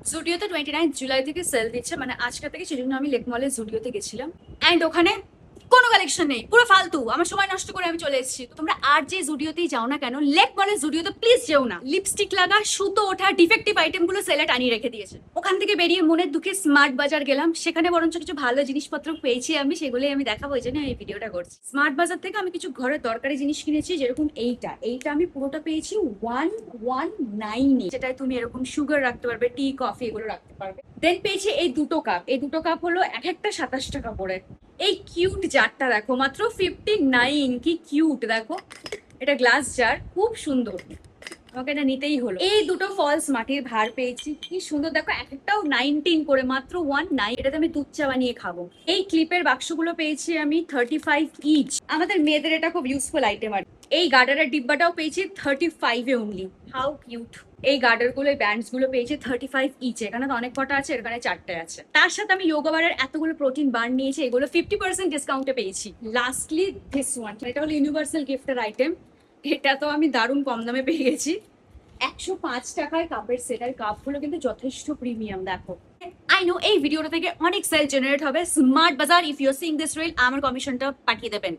জুডিওতে 29 জুলাই থেকে সেল দিচ্ছে, মানে আজকে থেকে। সেজন্য আমি লেক মলে জুডিওতে গেছিলাম, অ্যান্ড ওখানে কোনো কালেকশন নেই, পুরো ফালতু। আমার সময় নষ্ট করে আমি চলে এসেছি। তো তোমরা আর যে জুডিওতেই যাও না কেন, লেক মলে জুডিওতে প্লিজ যেও না। লিপস্টিক লাগা, সুতো ওঠা, ডিফেক্টিভ আইটেম গুলো সেলে টানিয়ে রেখে দিয়েছে। ওখান থেকে বেরিয়ে মনের দুঃখে স্মার্ট বাজার গেলাম, সেখানে বরঞ্চ কিছু ভালো জিনিসপত্র পেয়েছি আমি, সেগুলোই আমি দেখাবো, এই জন্য এই ভিডিওটা করছি। স্মার্ট বাজার থেকে আমি কিছু ঘরের দরকারি জিনিস কিনেছি, যেরকম এইটা আমি পুরোটা পেয়েছি 119 যেটায় তুমি এরকম সুগার রাখতে পারবে, টি কফি এগুলো রাখতে পারবে। দেন পেয়েছি এই দুটো কাপ হলো এক একটা 27 টাকা করে। এই কিউট জারটা দেখো, মাত্র 59। কি কিউট দেখো, এটা গ্লাস জার, খুব সুন্দর। আমাকে এটা নিতেই হলো। এই দুটো ফলস মাটির ভার পেয়েছি, কি সুন্দর দেখো, এক একটাও 19 করে, মাত্র 19। এটাতে আমি দুধ চা বানিয়ে খাবো। এই ক্লিপের বাক্সগুলো পেয়েছি আমি 35 ইচ। আমাদের মেয়েদের এটা খুব ইউজফুল আইটেম। আর এই গার্ডারের ডিব্বাটাও পেয়েছি 35 অনলি। How cute. এই গার্ডার গুলো, এই ব্যান্ডস গুলো পেয়েছি 35 ইচ। এখানে তো অনেক কটা আছে, এখানে 4টে আছে। তার সাথে আমি যোগা বারের এতগুলো প্রোটিন বার নিয়েছি, এগুলো 50% ডিসকাউন্টে পেয়েছি। লাস্টলি দিস ওয়ান, এটা হলো ইউনিভার্সাল গিফটের আইটেম। এটা তো আমি দারুণ কম দামে পেয়ে গেছি, 105 টাকায় কাপের সেট। আর কাপগুলো কিন্তু যথেষ্ট প্রিমিয়াম দেখো। আই নো এই ভিডিওটা থেকে অনেক সেল জেনারেট হবে। Smart bazaar, if you are seeing this reel, আমার কমিশনটা পাঠিয়ে দেবেন।